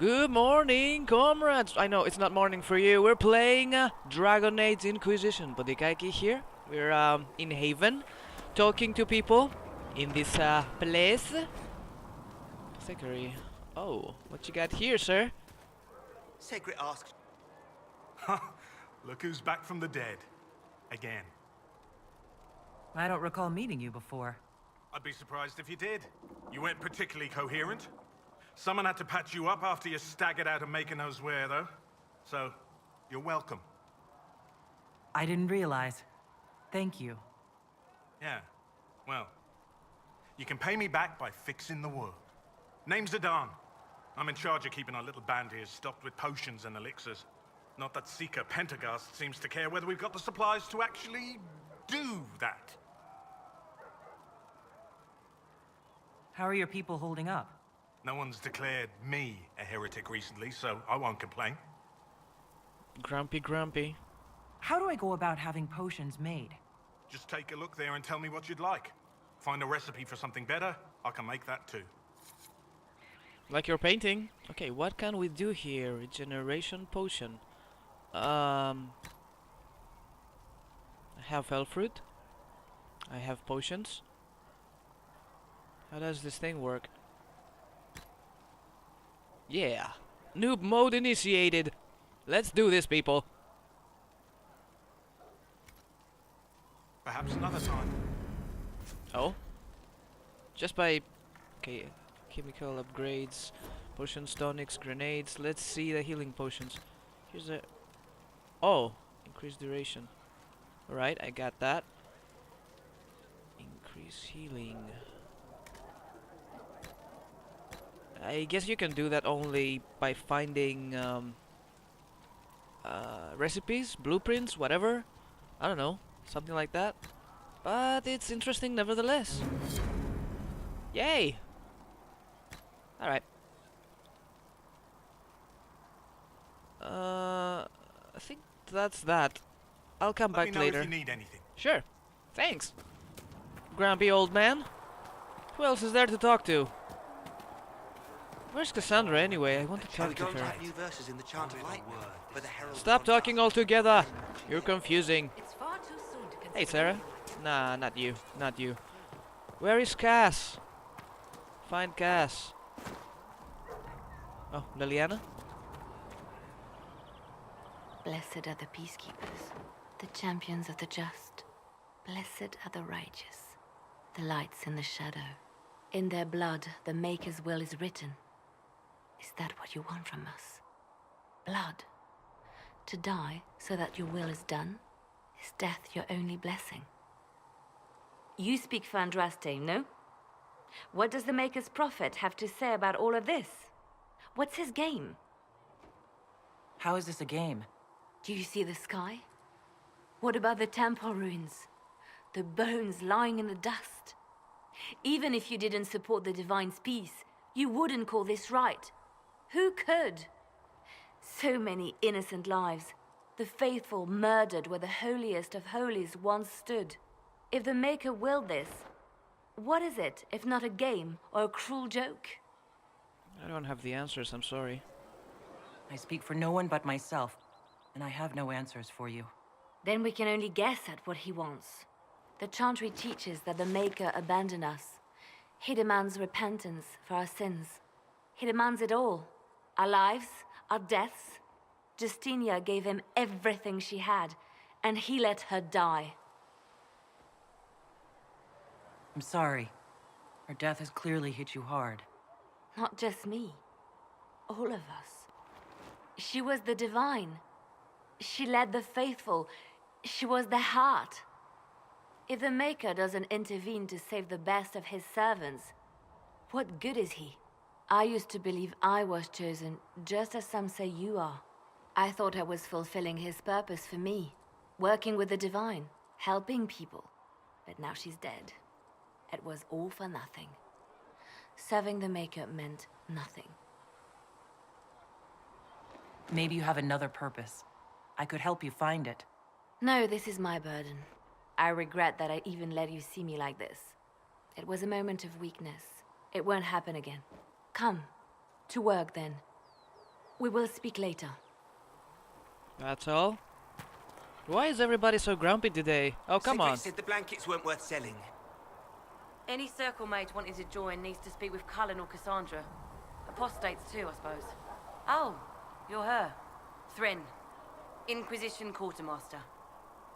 Good morning, comrades! I know it's not morning for you. We're playing Dragon Age Inquisition. Pontikaki here. We're in Haven, talking to people in this place. Secretary. Oh, what you got here, sir? Secret asks. Look who's back from the dead. Again. I don't recall meeting you before. I'd be surprised if you did. You weren't particularly coherent. Someone had to patch you up after you staggered out of Maker knows where, though. So, you're welcome. I didn't realize. Thank you. Yeah, well, you can pay me back by fixing the world. Name's Adan. I'm in charge of keeping our little band here stocked with potions and elixirs. Not that Seeker Pentagast seems to care whether we've got the supplies to actually do that. How are your people holding up? No one's declared me a heretic recently, so I won't complain. Grumpy. How do I go about having potions made? Just take a look there and tell me what you'd like. Find a recipe for something better, I can make that too. Like your painting. Okay, what can we do here? Regeneration potion. I have hell fruit. I have potions. How does this thing work? Yeah. Noob mode initiated. Let's do this, people. Perhaps another time. Oh? Just by... Okay, chemical upgrades, potions, tonics, grenades. Let's see the healing potions. Here's a... Oh! Increased duration. Alright, I got that. Increase healing. I guess you can do that only by finding recipes, blueprints, whatever. I don't know, something like that. But it's interesting nevertheless. Yay! Alright. I think that's that. I'll come back Let me know later. if you need anything. Sure. Thanks. Grumpy old man. Who else is there to talk to? Where's Cassandra anyway? I want to talk to her. New verses in the Chant of Lightning, where the herald Stop talking all together. You're confusing. Hey, Sarah. Nah, not you. Not you. Where is Cass? Find Cass. Oh, Liliana? Blessed are the peacekeepers, the champions of the just. Blessed are the righteous, the lights in the shadow. In their blood, the Maker's will is written. Is that what you want from us? Blood? To die so that your will is done? Is death your only blessing? You speak for Andraste, no? What does the Maker's prophet have to say about all of this? What's his game? How is this a game? Do you see the sky? What about the temple ruins? The bones lying in the dust? Even if you didn't support the Divine's peace, you wouldn't call this right. Who could? So many innocent lives. The faithful murdered where the holiest of holies once stood. If the Maker willed this, what is it if not a game or a cruel joke? I don't have the answers, I'm sorry. I speak for no one but myself, and I have no answers for you. Then we can only guess at what he wants. The Chantry teaches that the Maker abandoned us. He demands repentance for our sins. He demands it all. Our lives, our deaths. Justinia gave him everything she had, and he let her die. I'm sorry. Her death has clearly hit you hard. Not just me. All of us. She was the Divine. She led the faithful. She was their heart. If the Maker doesn't intervene to save the best of his servants, what good is he? I used to believe I was chosen, just as some say you are. I thought I was fulfilling his purpose for me, working with the Divine, helping people. But now she's dead. It was all for nothing. Serving the Maker meant nothing. Maybe you have another purpose. I could help you find it. No, this is my burden. I regret that I even let you see me like this. It was a moment of weakness. It won't happen again. Come. To work, then. We will speak later. That's all? Why is everybody so grumpy today? Oh, come Sigrid on. said the blankets weren't worth selling. Any circle mate wanting to join needs to speak with Cullen or Cassandra. Apostates too, I suppose. Oh, you're her. Thren. Inquisition Quartermaster.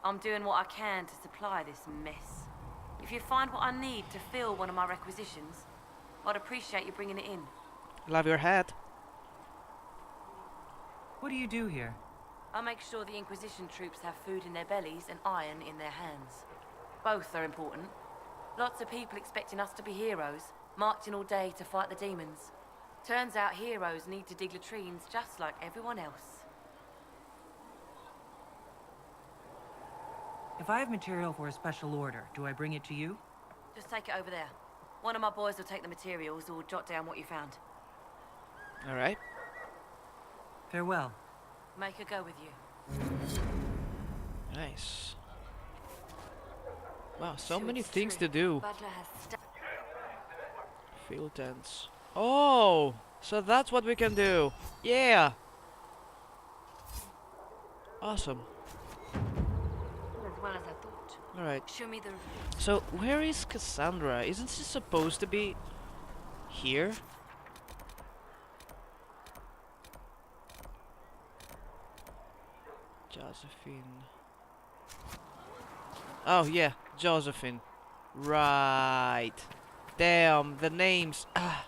I'm doing what I can to supply this mess. If you find what I need to fill one of my requisitions, I'd appreciate you bringing it in. Love your hat. What do you do here? I make sure the Inquisition troops have food in their bellies and iron in their hands. Both are important. Lots of people expecting us to be heroes, marching all day to fight the demons. Turns out heroes need to dig latrines just like everyone else. If I have material for a special order, do I bring it to you? Just take it over there. One of my boys will take the materials or jot down what you found. Alright. Farewell. Make her go with you. Nice. Wow, so many things to do. Butler has Field tents. Oh! So that's what we can do. Yeah! Awesome. as well as I thought. Alright. Show me the... So, where is Cassandra? Isn't she supposed to be here? Josephine. Oh, yeah, Josephine. Right. Damn, the names. Ah.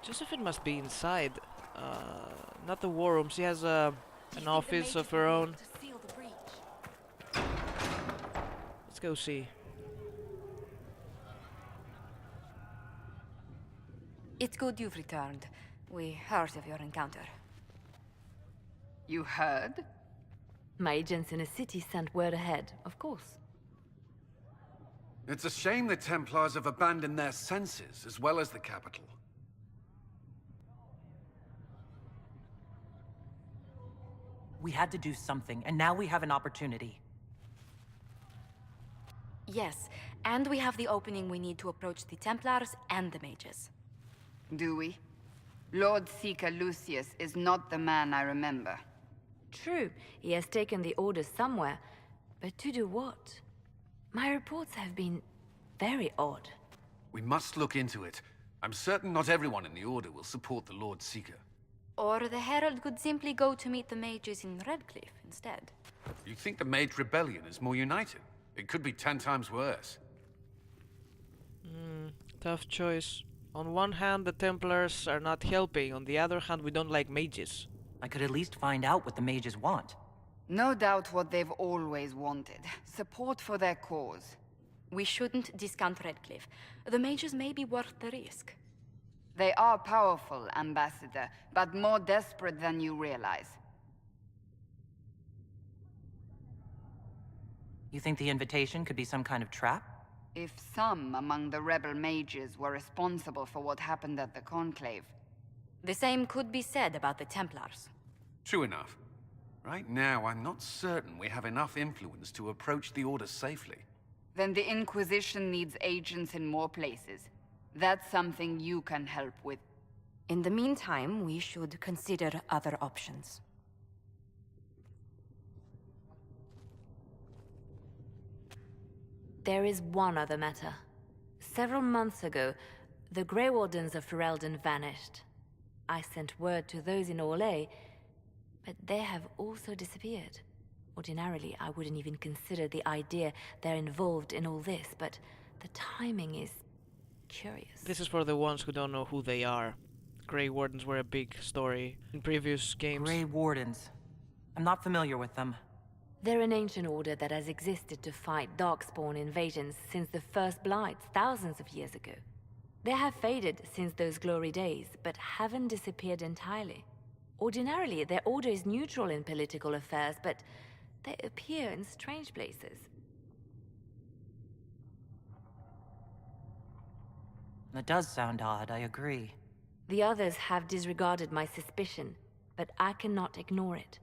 Josephine must be inside. Not the war room. She has an office of her own. Let's go see. It's good you've returned. We heard of your encounter. You heard? My agents in the city sent word ahead, of course. It's a shame the Templars have abandoned their senses, as well as the capital. We had to do something, and now we have an opportunity. Yes, and we have the opening we need to approach the Templars and the mages. Do we? Lord Seeker Lucius is not the man I remember. True, he has taken the orders somewhere, but to do what? My reports have been very odd. We must look into it. I'm certain not everyone in the Order will support the Lord Seeker. Or the Herald could simply go to meet the mages in Redcliffe instead. You think the Mage Rebellion is more united? It could be 10 times worse. Tough choice. On one hand, the Templars are not helping. On the other hand, we don't like mages. I could at least find out what the mages want. No doubt what they've always wanted. Support for their cause. We shouldn't discount Redcliffe. The mages may be worth the risk. They are powerful, Ambassador, but more desperate than you realize. You think the invitation could be some kind of trap? If some among the rebel mages were responsible for what happened at the Conclave. The same could be said about the Templars. True enough. Right now, I'm not certain we have enough influence to approach the Order safely. Then the Inquisition needs agents in more places. That's something you can help with. In the meantime, we should consider other options. There is one other matter. Several months ago, the Grey Wardens of Ferelden vanished. I sent word to those in Orlais, but they have also disappeared. Ordinarily, I wouldn't even consider the idea they're involved in all this, but the timing is curious. This is for the ones who don't know who they are. Grey Wardens were a big story in previous games. Grey Wardens. I'm not familiar with them. They're an ancient order that has existed to fight Darkspawn invasions since the first Blights thousands of years ago. They have faded since those glory days, but haven't disappeared entirely. Ordinarily, their order is neutral in political affairs, but they appear in strange places. That does sound odd, I agree. The others have disregarded my suspicion, but I cannot ignore it.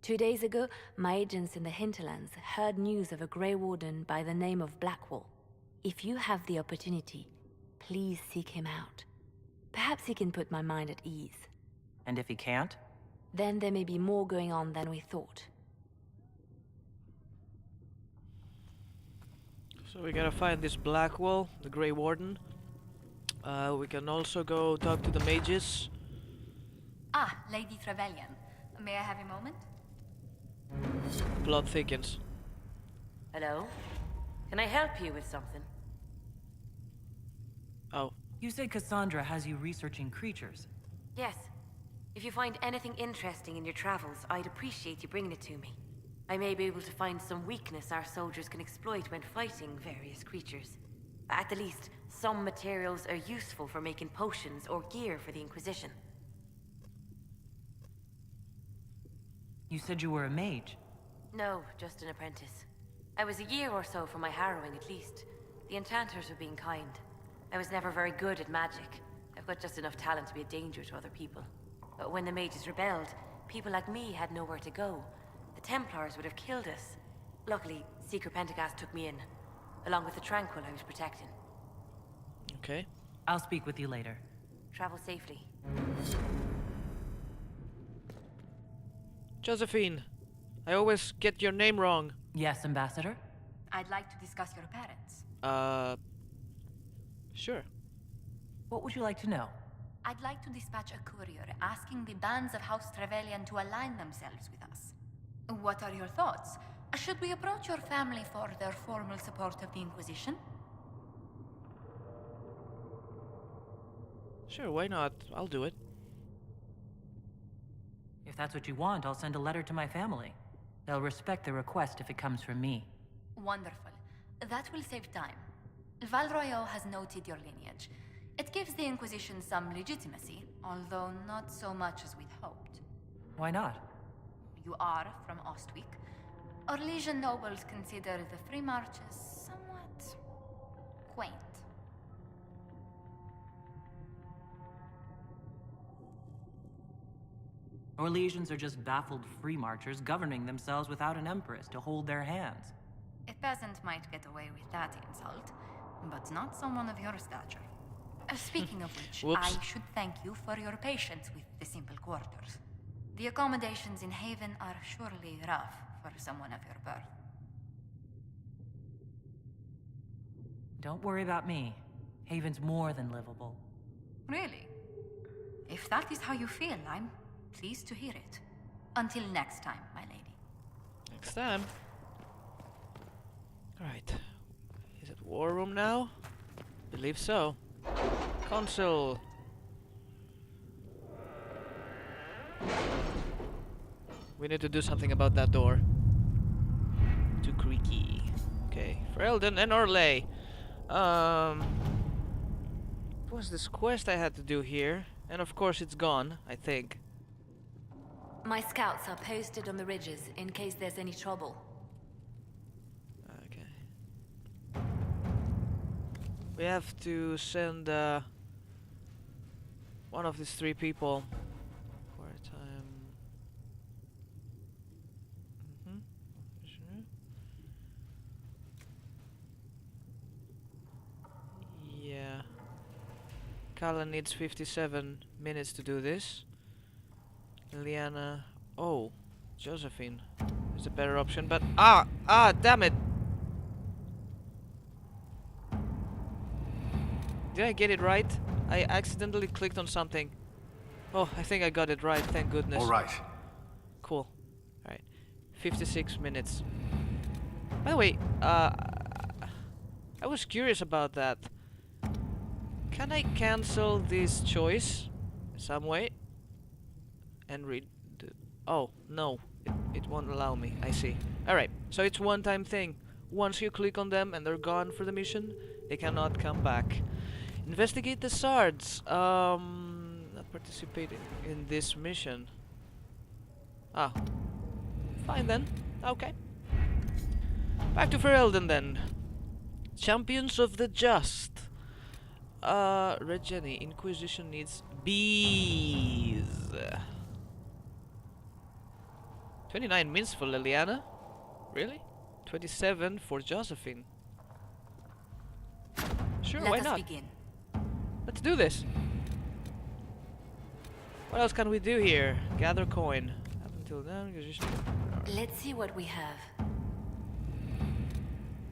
2 days ago, my agents in the hinterlands heard news of a Grey Warden by the name of Blackwall. If you have the opportunity, please seek him out. Perhaps he can put my mind at ease. And if he can't? Then there may be more going on than we thought. So we gotta find this Blackwall, the Grey Warden. We can also go talk to the mages. Ah, Lady Trevelyan. May I have a moment? Plot thickens. Hello? Can I help you with something? Oh. You say Cassandra has you researching creatures. Yes. If you find anything interesting in your travels, I'd appreciate you bringing it to me. I may be able to find some weakness our soldiers can exploit when fighting various creatures. At the least, some materials are useful for making potions or gear for the Inquisition. You said you were a mage. No, just an apprentice. I was a year or so from my harrowing, at least. The enchanters were being kind. I was never very good at magic. I've got just enough talent to be a danger to other people. But when the mages rebelled, people like me had nowhere to go. The Templars would have killed us. Luckily, Seeker Pontikaki took me in, along with the Tranquil I was protecting. Okay. I'll speak with you later. Travel safely. Josephine, I always get your name wrong. Yes, Ambassador? I'd like to discuss your parents. Sure. What would you like to know? I'd like to dispatch a courier asking the bands of House Trevelyan to align themselves with us. What are your thoughts? Should we approach your family for their formal support of the Inquisition? Sure, why not? I'll do it. If that's what you want, I'll send a letter to my family. They'll respect the request if it comes from me. Wonderful. That will save time. Valroyo has noted your lineage. It gives the Inquisition some legitimacy, although not so much as we'd hoped. Why not? You are from Ostwick. Orlesian nobles consider the free marches somewhat quaint. Orlesians are just baffled free marchers governing themselves without an empress to hold their hands. A peasant might get away with that insult, but not someone of your stature. Speaking of which, I should thank you for your patience with the simple quarters. The accommodations in Haven are surely rough for someone of your birth. Don't worry about me. Haven's more than livable. Really? If that is how you feel, I'm pleased to hear it. Until next time, my lady. Next time. Alright. Is it War Room now? Believe so. Console. We need to do something about that door. Too creaky. Okay. Ferelden and Orlais. What was this quest I had to do here? And of course it's gone, I think. My scouts are posted on the ridges in case there's any trouble. Okay. We have to send one of these three people for a time. Yeah. Kala needs 57 minutes to do this. Liana. Oh, Josephine is a better option, but damn it! Did I get it right? I accidentally clicked on something. Oh, I think I got it right, thank goodness. All right. Cool. Alright. 56 minutes. By the way, I was curious about that. Can I cancel this choice some way? And read the... Oh, no. It won't allow me. I see. Alright, so it's one-time thing. Once you click on them and they're gone for the mission, they cannot come back. Investigate the shards. Not participating in this mission. Ah. Fine then. Okay. Back to Ferelden then. Champions of the Just. Red Jenny. Inquisition needs bees. 29 minutes for Liliana? Really? 27 for Josephine. Sure, why not? Let us begin. Let's do this. What else can we do here? Gather coin. Up until then, Let's see what we have.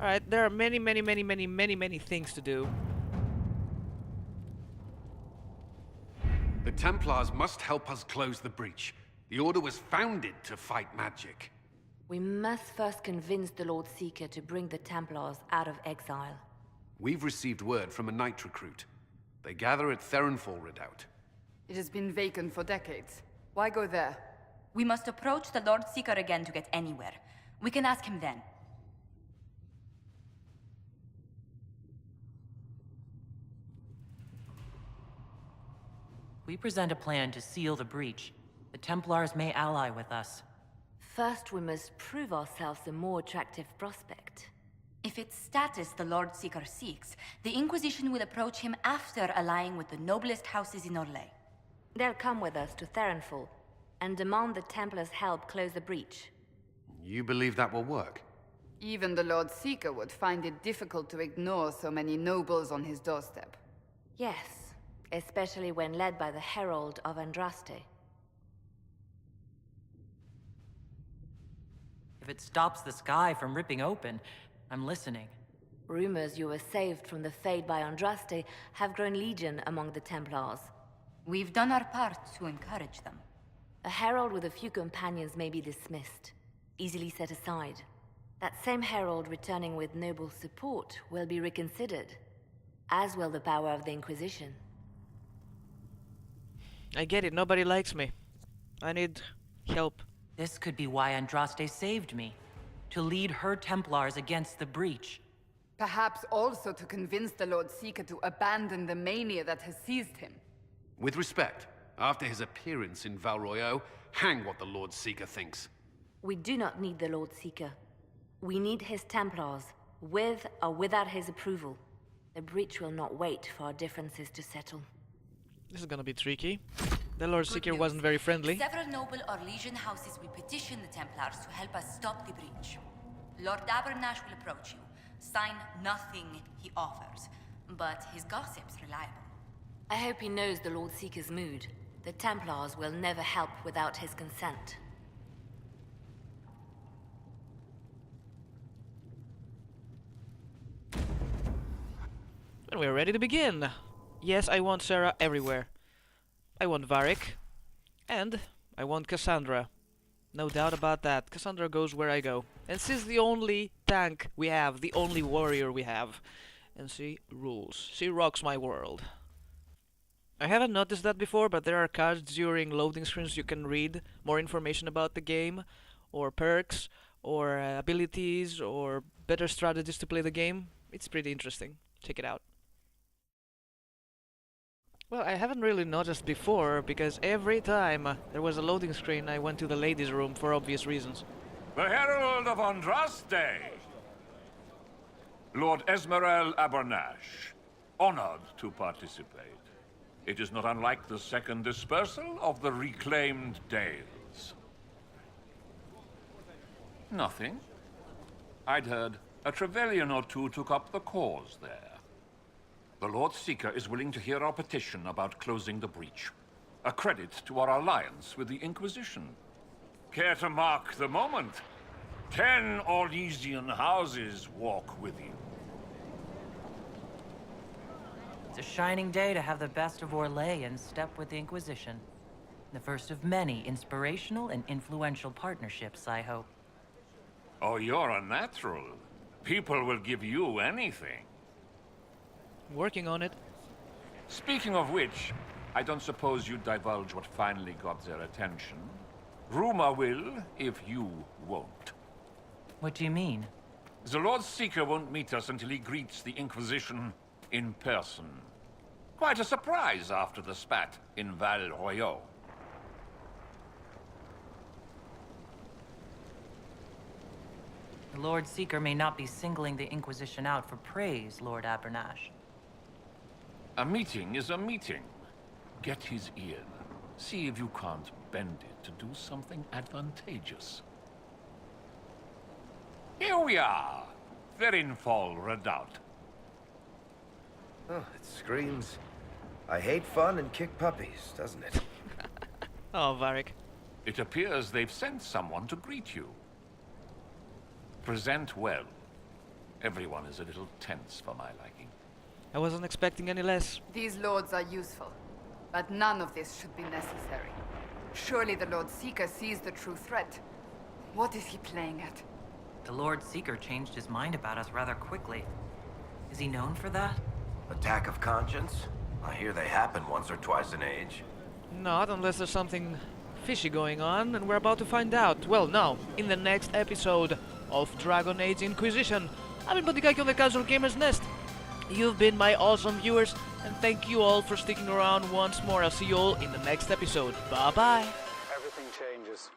Alright, there are many things to do. The Templars must help us close the breach. The Order was founded to fight magic. We must first convince the Lord Seeker to bring the Templars out of exile. We've received word from a knight recruit. They gather at Therenfall Redoubt. It has been vacant for decades. Why go there? We must approach the Lord Seeker again to get anywhere. We can ask him then. We present a plan to seal the breach. The Templars may ally with us. First, we must prove ourselves a more attractive prospect. If it's status the Lord Seeker seeks, the Inquisition will approach him after allying with the noblest houses in Orlais. They'll come with us to Therenfall and demand the Templars' help close the breach. You believe that will work? Even the Lord Seeker would find it difficult to ignore so many nobles on his doorstep. Yes, especially when led by the Herald of Andraste. If it stops the sky from ripping open, I'm listening. Rumors you were saved from the fate by Andraste have grown legion among the Templars. We've done our part to encourage them. A herald with a few companions may be dismissed, easily set aside. That same herald returning with noble support will be reconsidered, as will the power of the Inquisition. I get it, nobody likes me. I need help. This could be why Andraste saved me. To lead her Templars against the breach. Perhaps also to convince the Lord Seeker to abandon the mania that has seized him. With respect, after his appearance in Val Royeaux, hang what the Lord Seeker thinks. We do not need the Lord Seeker. We need his Templars, with or without his approval. The breach will not wait for our differences to settle. This is gonna be tricky. The Lord Seeker wasn't very friendly. Several noble Orlesian houses will petition the Templars to help us stop the breach. Lord Abernash will approach you. Sign nothing he offers, but his gossip's reliable. I hope he knows the Lord Seeker's mood. The Templars will never help without his consent. And we're ready to begin. Yes, I want Sarah everywhere. I want Varric. And I want Cassandra. No doubt about that. Cassandra goes where I go. And she's the only tank we have, the only warrior we have. And she rules. She rocks my world. I haven't noticed that before, but there are cards during loading screens you can read more information about the game, or perks, or abilities, or better strategies to play the game. It's pretty interesting. Check it out. Well, I haven't really noticed before, because every time there was a loading screen, I went to the ladies' room for obvious reasons. The Herald of Andraste! Lord Esmerel Abernash, honored to participate. It is not unlike the second dispersal of the reclaimed Dales. Nothing. I'd heard a Trevelyan or two took up the cause there. The Lord Seeker is willing to hear our petition about closing the breach. A credit to our alliance with the Inquisition. Care to mark the moment? 10 Orlesian houses walk with you. It's a shining day to have the best of Orlais in step with the Inquisition. The first of many inspirational and influential partnerships, I hope. Oh, you're a natural. People will give you anything. Working on it. Speaking of which, I don't suppose you'd divulge what finally got their attention. Rumor will, if you won't. What do you mean? The Lord Seeker won't meet us until he greets the Inquisition in person. Quite a surprise after the spat in Val Royeaux. The Lord Seeker may not be singling the Inquisition out for praise, Lord Abernash. A meeting is a meeting. Get his ear. See if you can't bend it to do something advantageous. Here we are. Therenfall Redoubt. Oh, it screams, I hate fun and kick puppies, doesn't it? Oh, Varric. It appears they've sent someone to greet you. Present well. Everyone is a little tense for my liking. I wasn't expecting any less. These lords are useful, but none of this should be necessary. Surely the Lord Seeker sees the true threat. What is he playing at? The Lord Seeker changed his mind about us rather quickly. Is he known for that? Attack of conscience? I hear they happen once or twice in age. Not unless there's something fishy going on, and we're about to find out. Well, no, in the next episode of Dragon Age Inquisition. I've been Pontikaki on the Casual Gamer's Nest. You've been my awesome viewers, and thank you all for sticking around once more. I'll see you all in the next episode. Bye-bye. Everything changes.